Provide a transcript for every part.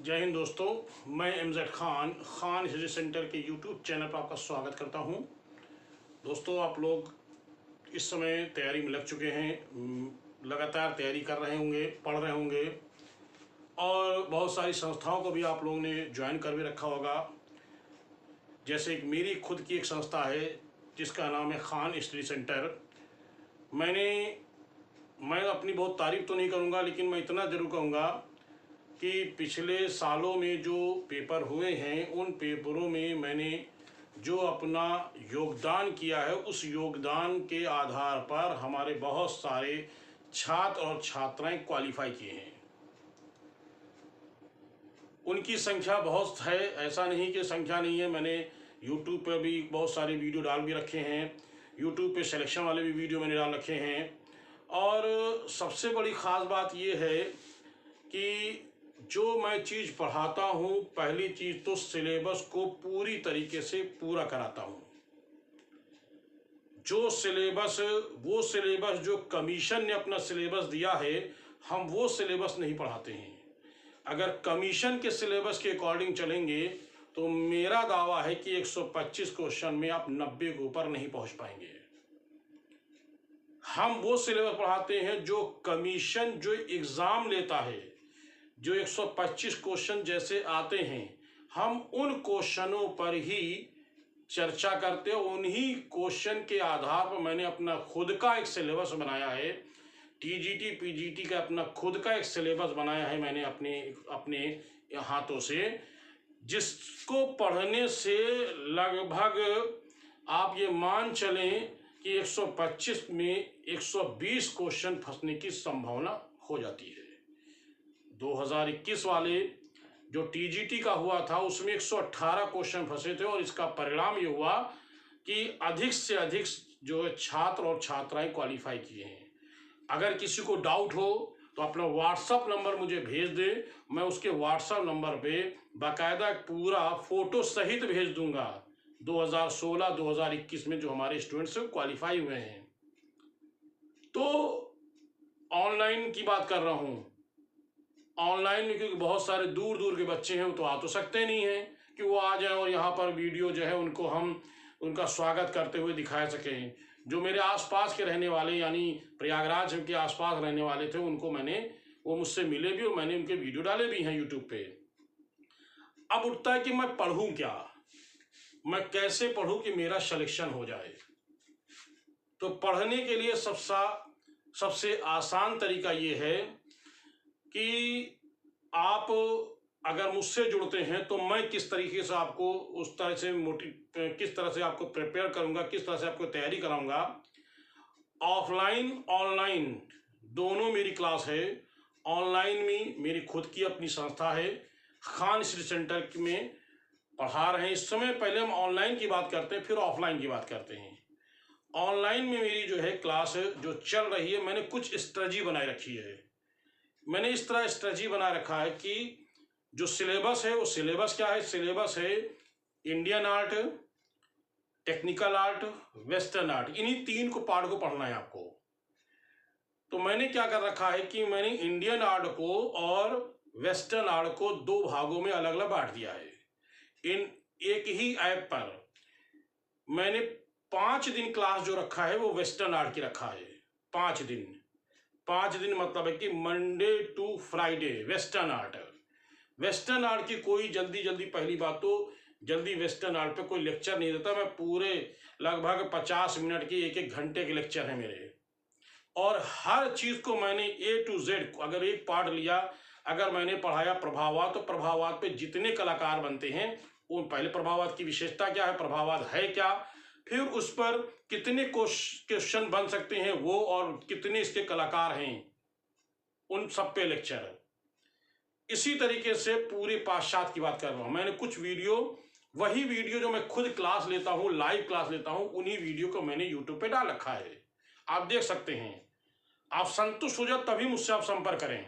जय हिंद दोस्तों, मैं एमजेड खान हिस्ट्री सेंटर के यूट्यूब चैनल पर आपका स्वागत करता हूं। दोस्तों, आप लोग इस समय तैयारी में लग चुके हैं, लगातार तैयारी कर रहे होंगे, पढ़ रहे होंगे और बहुत सारी संस्थाओं को भी आप लोगों ने ज्वाइन कर भी रखा होगा। जैसे एक मेरी खुद की एक संस्था है जिसका नाम है खान हिस्ट्री सेंटर। मैं अपनी बहुत तारीफ तो नहीं करूँगा, लेकिन मैं इतना ज़रूर कहूँगा कि पिछले सालों में जो पेपर हुए हैं उन पेपरों में मैंने जो अपना योगदान किया है, उस योगदान के आधार पर हमारे बहुत सारे छात्र और छात्राएं क्वालिफाई किए हैं। उनकी संख्या बहुत है, ऐसा नहीं कि संख्या नहीं है। मैंने यूट्यूब पर भी बहुत सारे वीडियो डाल भी रखे हैं, यूट्यूब पे सिलेक्शन वाले भी वीडियो मैंने डाल रखे हैं। और सबसे बड़ी ख़ास बात ये है कि जो मैं चीज़ पढ़ाता हूँ, पहली चीज़ तो सिलेबस को पूरी तरीके से पूरा कराता हूँ। वो सिलेबस जो कमीशन ने अपना सिलेबस दिया है, हम वो सिलेबस नहीं पढ़ाते हैं। अगर कमीशन के सिलेबस के अकॉर्डिंग चलेंगे तो मेरा दावा है कि 125 क्वेश्चन में आप 90 के ऊपर नहीं पहुँच पाएंगे। हम वो सिलेबस पढ़ाते हैं जो कमीशन जो एग्ज़ाम लेता है, जो 125 क्वेश्चन जैसे आते हैं, हम उन क्वेश्चनों पर ही चर्चा करते हैं। उन्हीं क्वेश्चन के आधार पर मैंने अपना खुद का एक सिलेबस बनाया है। टीजीटी पीजीटी का अपना खुद का एक सिलेबस बनाया है मैंने अपने हाथों से, जिसको पढ़ने से लगभग आप ये मान चलें कि 125 में 120 क्वेश्चन फंसने की संभावना हो जाती है। 2021 वाले जो टीजीटी का हुआ था उसमें 118 क्वेश्चन फंसे थे और इसका परिणाम ये हुआ कि अधिक से अधिक जो छात्र और छात्राएं क्वालिफाई किए हैं। अगर किसी को डाउट हो तो अपना व्हाट्सअप नंबर मुझे भेज दे, मैं उसके व्हाट्सअप नंबर पे बाकायदा पूरा फ़ोटो सहित भेज दूंगा 2016-2021 में जो हमारे स्टूडेंट्स क्वालिफाई हुए हैं। तो ऑनलाइन की बात कर रहा हूँ। ऑनलाइन में क्योंकि बहुत सारे दूर दूर के बच्चे हैं, वो तो आ तो सकते नहीं हैं कि वो आ जाएं और यहाँ पर वीडियो जो है उनको हम उनका स्वागत करते हुए दिखा सकें। जो मेरे आसपास के रहने वाले, यानी प्रयागराज के आसपास रहने वाले थे, वो मुझसे मिले भी और मैंने उनके वीडियो डाले भी हैं यूट्यूब पे। अब उठता है कि मैं पढ़ूँ क्या, मैं कैसे पढ़ूँ कि मेरा सिलेक्शन हो जाए। तो पढ़ने के लिए सबसे आसान तरीका ये है कि आप अगर मुझसे जुड़ते हैं तो मैं किस तरीके से आपको उस तरह से किस तरह से आपको प्रिपेयर करूंगा, किस तरह से आपको तैयारी कराऊंगा। ऑफलाइन ऑनलाइन दोनों मेरी क्लास है। ऑनलाइन में मेरी खुद की अपनी संस्था है, खान हिस्ट्री सेंटर में पढ़ा रहे हैं इस समय। पहले हम ऑनलाइन की बात करते हैं, फिर ऑफलाइन की बात करते हैं। ऑनलाइन में मेरी जो है क्लास जो चल रही है, मैंने कुछ स्ट्रेटजी बनाए रखी है। मैंने इस तरह स्ट्रेटजी बना रखा है कि जो सिलेबस है वो सिलेबस क्या है, सिलेबस है Indian art, technical art, western art. इन्हीं 3 को पार्ट को पढ़ना है आपको। तो मैंने क्या कर रखा है कि मैंने इंडियन आर्ट को और वेस्टर्न आर्ट को 2 भागों में अलग अलग बांट दिया है। इन एक ही ऐप पर मैंने 5 दिन क्लास जो रखा है वो वेस्टर्न आर्ट की रखा है। 5 दिन मतलब है कि Monday to Friday western art की कोई जल्दी पहली बात तो जल्दी वेस्टर्न आर्ट पे कोई लेक्चर नहीं देता। मैं पूरे लगभग 50 मिनट के 1-1 घंटे के लेक्चर हैं मेरे, और हर चीज़ को मैंने A to Z, अगर एक पार्ट लिया, अगर मैंने पढ़ाया प्रभाववाद, तो प्रभाववाद पे जितने कलाकार बनते हैं उन पहले प्रभाववाद की विशेषता क्या है, प्रभाववाद है क्या, फिर उस पर कितने क्वेश्चन बन सकते हैं वो, और कितने इसके कलाकार हैं, उन सब पे लेक्चर है। इसी तरीके से पूरे पाश्चात्य की बात कर रहा हूँ। मैंने कुछ वही वीडियो जो मैं खुद क्लास लेता हूँ, लाइव क्लास लेता हूँ, उन्हीं वीडियो को मैंने यूट्यूब पे डाल रखा है, आप देख सकते हैं। आप संतुष्ट हो जाए तभी मुझसे आप संपर्क करें।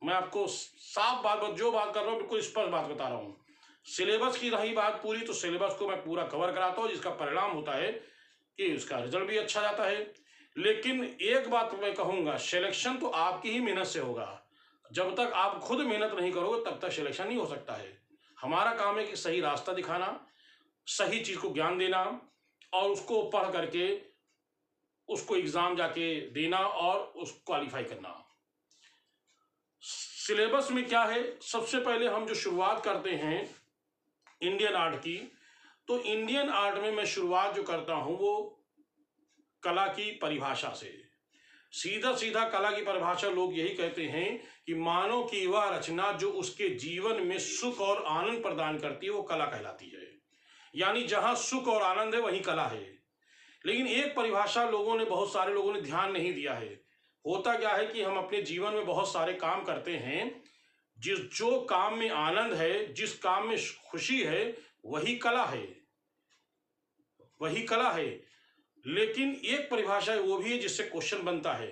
मैं आपको साफ बात जो बात कर रहा हूँ बिल्कुल स्पष्ट बात बता रहा हूँ। सिलेबस की रही बात पूरी, तो सिलेबस को मैं पूरा कवर कराता हूँ, जिसका परिणाम होता है कि उसका रिजल्ट भी अच्छा जाता है। लेकिन एक बात मैं कहूँगा, सिलेक्शन तो आपकी ही मेहनत से होगा। जब तक आप खुद मेहनत नहीं करोगे तब तक सिलेक्शन नहीं हो सकता है। हमारा काम है कि सही रास्ता दिखाना, सही चीज़ को ज्ञान देना और उसको पढ़ करके उसको एग्ज़ाम जाके देना और उसको क्वालिफाई करना। सिलेबस में क्या है, सबसे पहले हम जो शुरुआत करते हैं इंडियन आर्ट की, तो इंडियन आर्ट में मैं शुरुआत जो करता हूँ वो कला की परिभाषा से। सीधा सीधा कला की परिभाषा लोग यही कहते हैं कि मानव की वह रचना जो उसके जीवन में सुख और आनंद प्रदान करती है वो कला कहलाती है। यानी जहाँ सुख और आनंद है वही कला है। लेकिन एक परिभाषा लोगों ने, बहुत सारे लोगों ने ध्यान नहीं दिया है। होता क्या है कि हम अपने जीवन में बहुत सारे काम करते हैं, जो काम में आनंद है, जिस काम में खुशी है, वही कला है, वही कला है। लेकिन एक परिभाषा वो भी है जिससे क्वेश्चन बनता है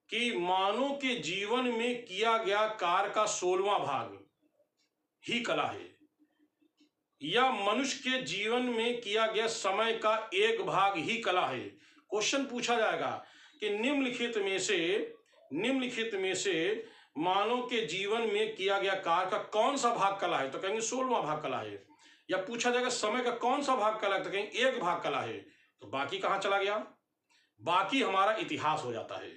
कि मानव के जीवन में किया गया कार्य का 16वां भाग ही कला है, या मनुष्य के जीवन में किया गया समय का 1 भाग ही कला है। क्वेश्चन पूछा जाएगा कि निम्नलिखित में से मानव के जीवन में किया गया कार्य का कौन सा भाग कला है, तो कहेंगे 16वां भाग कला है। या पूछा जाएगा समय का कौन सा भाग कला है, तो कहेंगे 1 भाग कला है। तो बाकी कहाँ चला गया? बाकी हमारा इतिहास हो जाता है।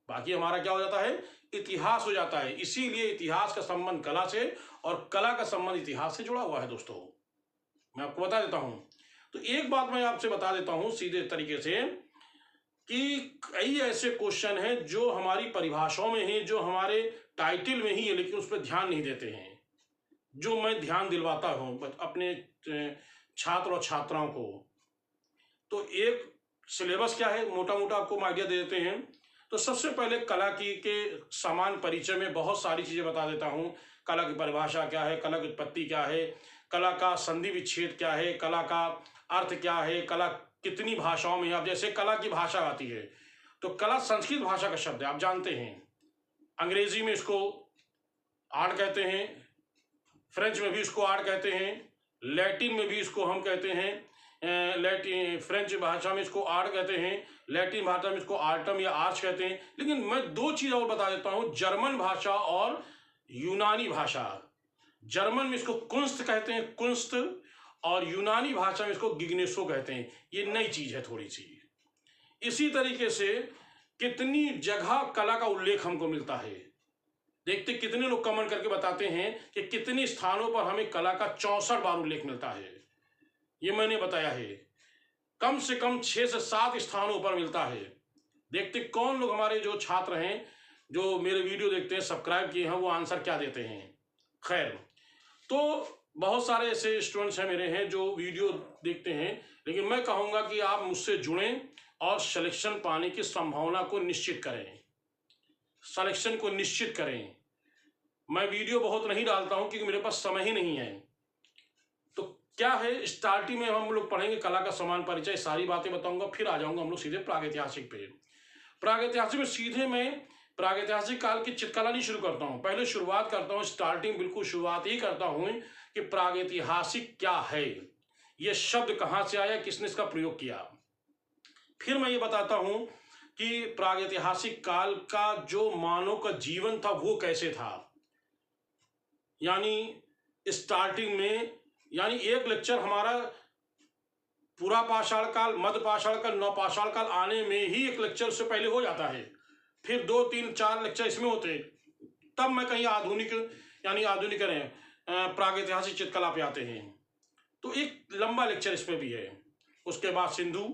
बाकी हमारा क्या हो जाता है? इतिहास हो जाता है। इसीलिए इतिहास का संबंध कला से और कला का संबंध इतिहास से जुड़ा हुआ है। दोस्तों, मैं आपको बता देता हूं। तो एक बात मैं आपसे बता देता हूं सीधे तरीके से कि कई ऐसे क्वेश्चन हैं जो हमारी परिभाषाओं में हैं, जो हमारे टाइटल में ही है, लेकिन उस पर ध्यान नहीं देते हैं, जो मैं ध्यान दिलवाता हूं अपने छात्र और छात्राओं को। तो एक सिलेबस क्या है, मोटा मोटा आपको आइडिया दे देते हैं। तो सबसे पहले कला की के समान परिचय में बहुत सारी चीज़ें बता देता हूं। कला की परिभाषा क्या है, कला की उत्पत्ति क्या है, कला का संधि विच्छेद क्या है, कला का अर्थ क्या है, कला कितनी भाषाओं में। अब जैसे कला की भाषा आती है तो कला संस्कृत भाषा का शब्द है, आप जानते हैं। अंग्रेजी में इसको आर्ट कहते हैं, फ्रेंच में भी इसको आर्ट कहते हैं, लैटिन में भी इसको हम कहते हैं, फ्रेंच भाषा में इसको आर्ट कहते हैं, लैटिन भाषा में इसको आर्टम या आर्च कहते हैं। लेकिन मैं 2 चीज़ और बता देता हूँ, जर्मन भाषा और यूनानी भाषा। जर्मन में इसको कुंस्त कहते हैं, कुंस्त, और यूनानी भाषा में इसको गिग्नेसो कहते हैं। ये नई चीज़ है थोड़ी सी। इसी तरीके से कितनी जगह कला का उल्लेख हमको मिलता है, देखते कितने लोग कमेंट करके बताते हैं कि कितने स्थानों पर हमें कला का 64 बार उल्लेख मिलता है। ये मैंने बताया है, कम से कम 6 से 7 स्थानों पर मिलता है। देखते कौन लोग हमारे जो छात्र हैं, जो मेरे वीडियो देखते हैं, सब्सक्राइब किए हैं, वो आंसर क्या देते हैं। खैर, तो बहुत सारे ऐसे स्टूडेंट्स हैं मेरे हैं जो वीडियो देखते हैं, लेकिन मैं कहूँगा कि आप मुझसे जुड़ें और सिलेक्शन पाने की संभावना को निश्चित करें, सिलेक्शन को निश्चित करें। मैं वीडियो बहुत नहीं डालता हूँ क्योंकि मेरे पास समय ही नहीं है। तो क्या है, स्टार्टिंग में हम लोग पढ़ेंगे कला का समान परिचय, सारी बातें बताऊंगा, फिर आ जाऊंगा हम लोग सीधे प्रागैतिहासिक पे। प्रागैतिहासिक में सीधे मैं प्रागैतिहासिक काल की चित्रकला नहीं शुरू करता हूँ, पहले शुरुआत करता हूँ, स्टार्टिंग बिल्कुल शुरुआत ही करता हूँ कि प्रागैतिहासिक क्या है, ये शब्द कहाँ से आया, किसने इसका प्रयोग किया। फिर मैं ये बताता हूँ कि प्रागैतिहासिक काल का जो मानव का जीवन था वो कैसे था। यानी स्टार्टिंग में, यानी एक लेक्चर हमारा पूरा पाषाण काल, मध्य पाषाण काल, नवपाषाण काल आने में ही एक लेक्चर उससे पहले हो जाता है, फिर 2, 3, 4 लेक्चर इसमें होते हैं, तब मैं कहीं आधुनिक यानी आधुनिक करें प्रागैतिहासिक चित्रकला पे आते हैं। तो एक लंबा लेक्चर इसमें भी है। उसके बाद सिंधु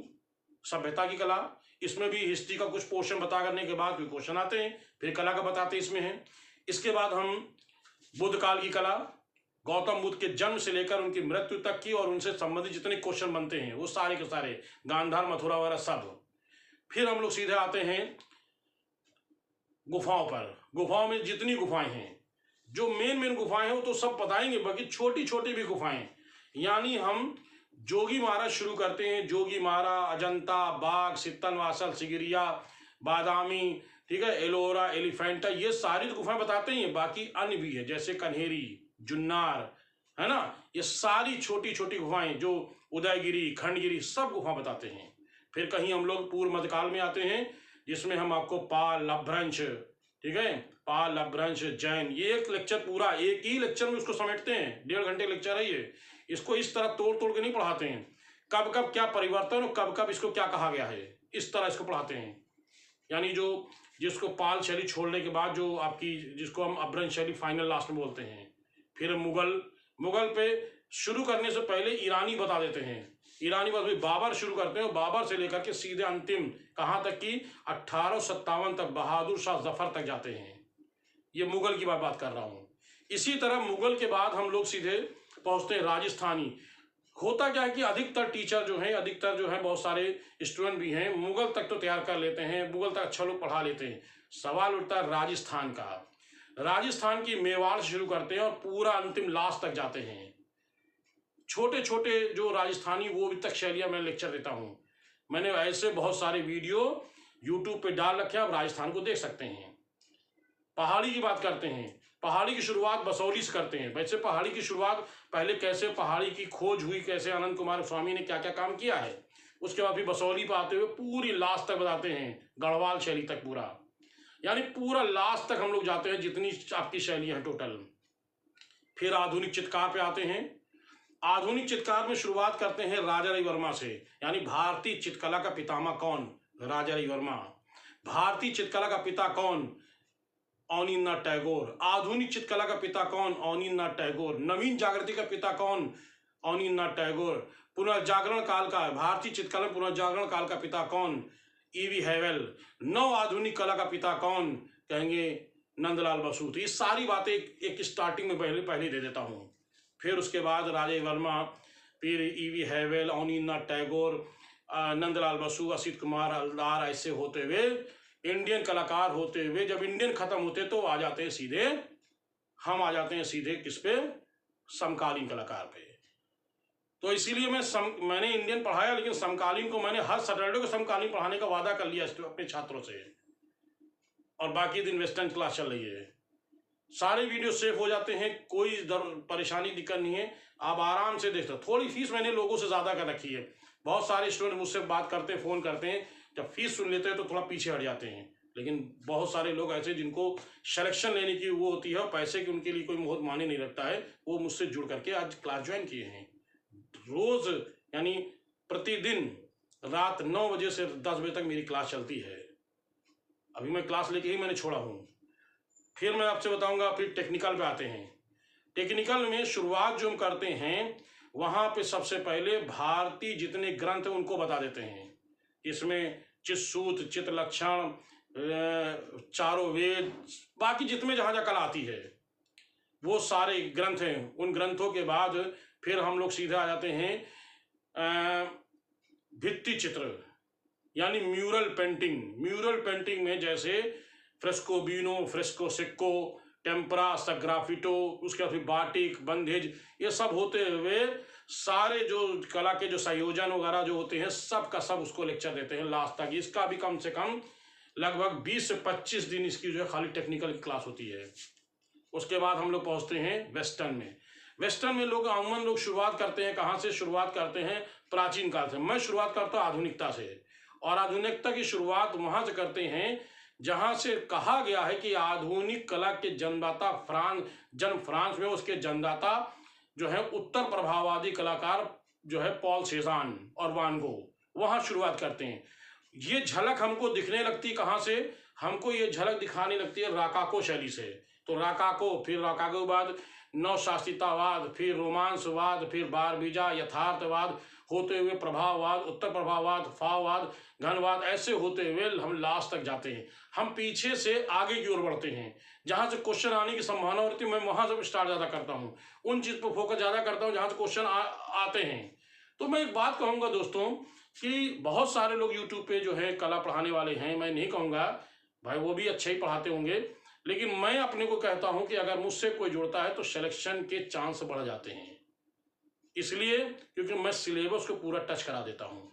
सभ्यता की कला, इसमें भी हिस्ट्री का कुछ पोर्शन बता करने के बाद भी क्वेश्चन आते हैं, फिर कला का बताते इसमें हैं। इसके बाद हम बुद्ध काल की कला, गौतम बुद्ध के जन्म से लेकर उनकी मृत्यु तक की और उनसे संबंधित जितने क्वेश्चन बनते हैं वो सारे के सारे, गांधार, मथुरा वगैरह सब। फिर हम लोग सीधे आते हैं गुफाओं पर। गुफाओं में जितनी गुफाएं हैं, जो मेन गुफाएं हैं वो तो सब बताएंगे, बाकी छोटी छोटी भी गुफाएं, यानी हम जोगी मारा शुरू करते हैं। जोगी मारा, अजंता, बाघ, सित्तनवासल, सिगिरिया, बादामी, ठीक है, एलोरा, एलिफेंटा, ये सारी तो गुफाएं बताते ही हैं। बाकी अन्य भी है जैसे कन्हेरी, जुन्नार, है ना, ये सारी छोटी छोटी गुफाएं, जो उदयगिरी, खंडगिरी, सब गुफा बताते हैं। फिर कहीं हम लोग पूर्व मध्यकाल में आते हैं जिसमें हम आपको पाल, लभ्रंश, ठीक है, पाल, अपभ्रंश, जैन, ये एक लेक्चर पूरा एक ही लेक्चर में उसको समेटते हैं। 1.5 घंटे लेक्चर है ये। इसको इस तरह तोड़ तोड़ के नहीं पढ़ाते हैं, कब कब क्या परिवर्तन और कब कब इसको क्या कहा गया है, इस तरह इसको पढ़ाते हैं। यानी जो जिसको पाल शैली छोड़ने के बाद जो आपकी, जिसको हम अपभ्रंश शैली फाइनल लास्ट में बोलते हैं, फिर मुगल पे शुरू करने से पहले ईरानी बता देते हैं। ईरानी बस बाबर शुरू करते हैं, बाबर से लेकर के सीधे अंतिम कहाँ तक कि 1857 तक बहादुर शाह जफर तक जाते हैं। ये मुगल की बात कर रहा हूँ। इसी तरह मुगल के बाद हम लोग सीधे पहुँचते हैं राजस्थानी। होता क्या है कि अधिकतर टीचर जो हैं, अधिकतर जो है बहुत सारे स्टूडेंट भी हैं, मुगल तक तो तैयार कर लेते हैं, मुगल तक अच्छा लोग पढ़ा लेते हैं। सवाल उठता है राजस्थान का। राजस्थान की मेवाड़ से शुरू करते हैं और पूरा अंतिम लास्ट तक जाते हैं। छोटे छोटे जो राजस्थानी वो भी तक शैलियाँ मैं लेक्चर देता हूँ। मैंने ऐसे बहुत सारे वीडियो यूट्यूब पे डाल रखे हैं, आप राजस्थान को देख सकते हैं। पहाड़ी की बात करते हैं, पहाड़ी की शुरुआत बसौली से करते हैं। वैसे पहाड़ी की शुरुआत पहले कैसे पहाड़ी की खोज हुई, कैसे अनंत कुमार स्वामी ने क्या क्या काम किया है, उसके बाद फिर बसौली पर आते हुए पूरी लास्ट तक बताते हैं, गढ़वाल शैली तक पूरा, यानी पूरा लास्ट तक हम लोग जाते हैं जितनी आपकी शैली है टोटल। फिर आधुनिक चित्रकार पे आते हैं। आधुनिक चित्रकार में शुरुआत करते हैं राजा रविवर्मा से, यानी भारतीय चित्रकला का पितामह कौन? राजा रविवर्मा। भारतीय चित्रकला का पिता कौन? अवनींद्रनाथ टैगोर। आधुनिक चित्रकला का पिता कौन? अवनींद्रनाथ टैगोर। नवीन जागृति का पिता कौन? अवनींद्रनाथ टैगोर। पुनर्जागरण काल का, भारतीय चित्रकला पुनर्जागरण काल का पिता कौन? ईवी हैवेल। नव आधुनिक कला का पिता कौन? कहेंगे नंदलाल बसु। तो ये सारी बातें एक स्टार्टिंग में पहले दे देता हूँ। फिर उसके बाद राजा वर्मा, फिर ईवी हैवेल, अवनींद्रनाथ टैगोर, नंदलाल बसु, असित कुमार हलदार, ऐसे होते हुए इंडियन कलाकार होते हुए जब इंडियन खत्म होते तो आ जाते हैं सीधे, हम आ जाते हैं सीधे किस पे? समकालीन कलाकार पे। तो इसीलिए मैंने इंडियन पढ़ाया, लेकिन समकालीन को मैंने हर सैटरडे को समकालीन पढ़ाने का वादा कर लिया अपने छात्रों से, और बाकी दिन वेस्टर्न क्लास चल रही है। सारे वीडियो सेव हो जाते हैं, कोई परेशानी दिक्कत नहीं है, आप आराम से देख सकते। थोड़ी फीस मैंने लोगों से ज़्यादा कर रखी है। बहुत सारे स्टूडेंट मुझसे बात करते हैं, फ़ोन करते हैं, जब फीस सुन लेते हैं तो थोड़ा पीछे हट जाते हैं। लेकिन बहुत सारे लोग ऐसे जिनको सिलेक्शन लेने की वो होती है और पैसे की उनके लिए कोई बहुत मायने नहीं रखता है, वो मुझसे जुड़ करके आज क्लास ज्वाइन किए हैं। रोज़ यानी प्रतिदिन रात 9 बजे से 10 बजे तक मेरी क्लास चलती है। अभी मैं क्लास लेके ही मैंने छोड़ा हूँ। फिर मैं आपसे बताऊंगा, फिर टेक्निकल पे आते हैं। टेक्निकल में शुरुआत जो हम करते हैं, वहाँ पे सबसे पहले भारतीय जितने ग्रंथ हैं उनको बता देते हैं। इसमें चित्सूत, चित्रलक्षण, चारों वेद, बाकी जितने जहाँ जहाँ कला आती है वो सारे ग्रंथ हैं। उन ग्रंथों के बाद फिर हम लोग सीधे आ जाते हैं भित्ति चित्र, यानी म्यूरल पेंटिंग। म्यूरल पेंटिंग में जैसे फ्रेस्को बीनो, फ्रेस्को सिक्को, टेम्परा, सग्राफिटो, उसके बाद फिर बाटिक, बंधेज, ये सब होते हुए सारे जो कला के जो संयोजन वगैरह जो होते हैं सब का सब उसको लेक्चर देते हैं लास्ट तक। इसका भी कम से कम लगभग 20 से 25 दिन इसकी जो है खाली टेक्निकल क्लास होती है। उसके बाद हम लोग पहुँचते हैं वेस्टर्न में। वेस्टर्न में लोग अमूमन लोग शुरुआत करते हैं, कहाँ से शुरुआत करते हैं? प्राचीन काल से। मैं शुरुआत करता हूँ आधुनिकता से, और आधुनिकता की शुरुआत वहाँ से करते हैं जहाँ से कहा गया है कि आधुनिक कला के जन्मदाता फ्रांस में, उसके जन्मदाता जो है उत्तर प्रभाववादी कलाकार जो है पॉल सेजान और वान गो, वहाँ शुरुआत करते हैं। ये झलक हमको दिखने लगती कहाँ से? हमको ये झलक दिखाने लगती है राकाको शैली से। तो राकाको, फिर राकाको के बाद नवशास्त्रीयतावाद, फिर रोमांसवाद, फिर बारबीजा, यथार्थवाद होते हुए प्रभाववाद, उत्तर प्रभाववाद, फाववाद, घनवाद, ऐसे होते हुए हम लास्ट तक जाते हैं। हम पीछे से आगे की ओर बढ़ते हैं, जहाँ से क्वेश्चन आने की संभावना होती है मैं वहाँ से स्टार्ट ज़्यादा करता हूँ, उन चीज़ पर फोकस ज़्यादा करता हूँ जहाँ से क्वेश्चन आते हैं। तो मैं एक बात कहूँगा दोस्तों कि बहुत सारे लोग यूट्यूब पे जो है कला पढ़ाने वाले हैं, मैं नहीं कहूँगा भाई वो भी अच्छे ही पढ़ाते होंगे, लेकिन मैं अपने को कहता हूँ कि अगर मुझसे कोई जुड़ता है तो सिलेक्शन के चांस बढ़ जाते हैं। इसलिए क्योंकि मैं सिलेबस को पूरा टच करा देता हूँ,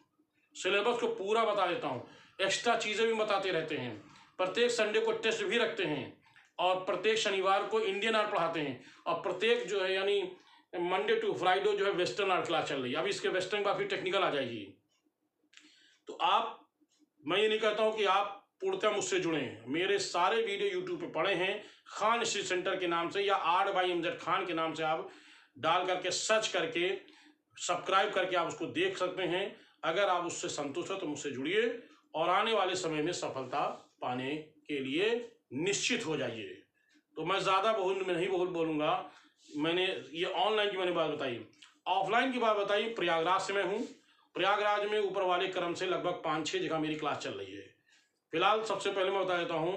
सिलेबस को पूरा बता देता हूँ, एक्स्ट्रा चीज़ें भी बताते रहते हैं। प्रत्येक संडे को टेस्ट भी रखते हैं, और प्रत्येक शनिवार को इंडियन आर्ट पढ़ाते हैं, और प्रत्येक जो है यानी मंडे टू फ्राइडे जो है वेस्टर्न आर्ट क्लास चल रही है। अब इसके वेस्टर्न का फिर टेक्निकल आ जाएगी। तो मैं ये नहीं कहता हूँ कि आप पूर्णतः मुझसे जुड़े हैं। मेरे सारे वीडियो यूट्यूब पे पड़े हैं, खान स्ट्रीट सेंटर के नाम से या आर्ट बाई एमजेड खान के नाम से आप डाल करके सर्च करके सब्सक्राइब करके आप उसको देख सकते हैं। अगर आप उससे संतुष्ट हो तो मुझसे जुड़िए और आने वाले समय में सफलता पाने के लिए निश्चित हो जाइए। तो मैं ज़्यादा नहीं बोलूँगा। मैंने ये ऑनलाइन की मैंने बात बताई। ऑफलाइन की बात बताई, प्रयागराज से मैं हूँ। प्रयागराज में ऊपर वाले क्रम से लगभग 5-6 जगह मेरी क्लास चल रही है। फिलहाल सबसे पहले मैं बता देता हूँ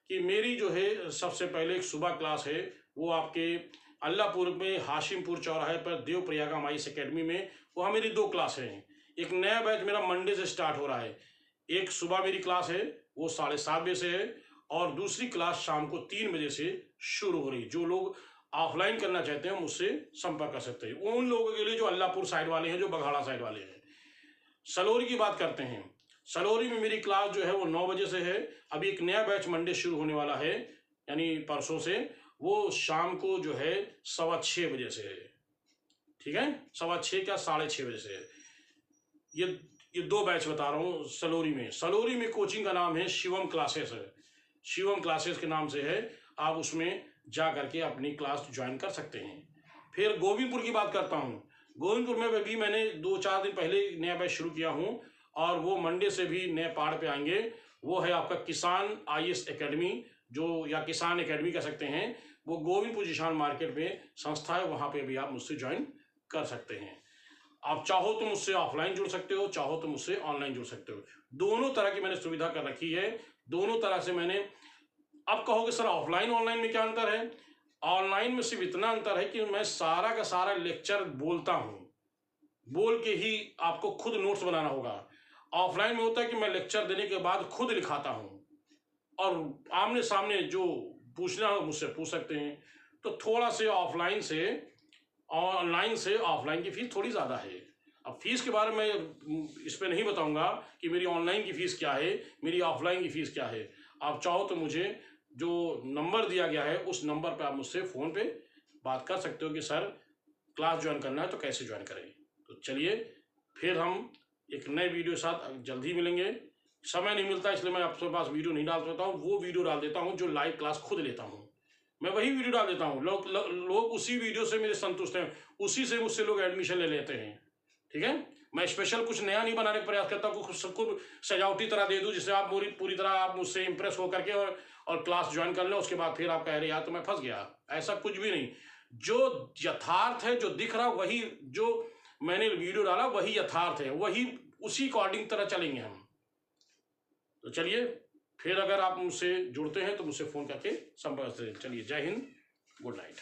कि मेरी जो है सबसे पहले एक सुबह क्लास है, वो आपके अल्लाहपुर में हाशिमपुर चौराहे पर देव प्रयागा माइस एकेडमी में, वहाँ मेरी 2 क्लास हैं। एक नया बैच मेरा मंडे से स्टार्ट हो रहा है। एक सुबह मेरी क्लास है वो 7:30 बजे से है और दूसरी क्लास शाम को 3 बजे से शुरू हो रही है। जो लोग ऑफलाइन करना चाहते हैं मुझसे संपर्क कर सकते हैं। वो उन लोगों के लिए जो अल्लाहपुर साइड वाले हैं, जो बघाड़ा साइड वाले हैं। सलोरी की बात करते हैं, सलोरी में मेरी क्लास जो है वो 9 बजे से है। अभी एक नया बैच मंडे शुरू होने वाला है, यानी परसों से, वो शाम को जो है 6:15 बजे से है। ठीक है, 6:15 क्या 6:30 बजे से है। ये 2 बैच बता रहा हूँ सलोरी में। सलोरी में कोचिंग का नाम है शिवम क्लासेस है, शिवम क्लासेस के नाम से है। आप उसमें जा करके अपनी क्लास ज्वाइन कर सकते हैं। फिर गोविंदपुर की बात करता हूँ। गोविंदपुर में भी मैंने 2-4 दिन पहले नया बैच शुरू किया हूँ और वो मंडे से भी नए पहाड़ पे आएंगे। वो है आपका किसान IAS एकेडमी, जो या किसान एकेडमी कह सकते हैं। वो गोविंदपुर जिशान मार्केट में संस्था है, वहाँ पे भी आप मुझसे ज्वाइन कर सकते हैं। आप चाहो तो मुझसे ऑफलाइन जुड़ सकते हो, चाहो तो मुझसे ऑनलाइन जुड़ सकते हो। दोनों तरह की मैंने सुविधा कर रखी है। दोनों तरह से मैंने, अब कहोगे सर ऑफलाइन ऑनलाइन में क्या अंतर है? ऑनलाइन में सिर्फ इतना अंतर है कि मैं सारा का सारा लेक्चर बोलता हूँ, बोल के ही आपको खुद नोट्स बनाना होगा। ऑफलाइन में होता है कि मैं लेक्चर देने के बाद खुद लिखाता हूँ और आमने सामने जो पूछना हो मुझसे पूछ सकते हैं। तो थोड़ा से ऑफलाइन से ऑनलाइन से ऑफलाइन की फीस थोड़ी ज़्यादा है। अब फीस के बारे में इस पर नहीं बताऊंगा कि मेरी ऑनलाइन की फ़ीस क्या है, मेरी ऑफलाइन की फ़ीस क्या है। आप चाहो तो मुझे जो नंबर दिया गया है उस नंबर पर आप मुझसे फ़ोन पे बात कर सकते हो कि सर क्लास ज्वाइन करना है तो कैसे ज्वाइन करें। तो चलिए फिर हम एक नए वीडियो के साथ जल्दी मिलेंगे। समय नहीं मिलता इसलिए मैं आपके पास वीडियो नहीं डाल पाता हूँ। वो वीडियो डाल देता हूँ जो लाइव क्लास खुद लेता हूँ, मैं वही वीडियो डाल देता हूँ। लोग उसी वीडियो से मेरे संतुष्ट हैं, उसी से मुझसे लोग एडमिशन ले लेते हैं। ठीक है, मैं स्पेशल कुछ नया नहीं बनाने का प्रयास करता हूँ, कुछ सजावटी तरह दे दूँ जिससे आप पूरी तरह आप मुझसे इंप्रेस हो करके और क्लास ज्वाइन कर लें। उसके बाद फिर आप कह रहे यार तो मैं फंस गया। ऐसा कुछ भी नहीं। जो यथार्थ है, जो दिख रहा वही, जो मैंने वीडियो डाला वही यथार्थ है, वही उसी अकॉर्डिंग तरह चलेंगे हम। तो चलिए फिर अगर आप मुझसे जुड़ते हैं तो मुझसे फ़ोन करके संपर्क करें। चलिए, जय हिंद, गुड नाइट।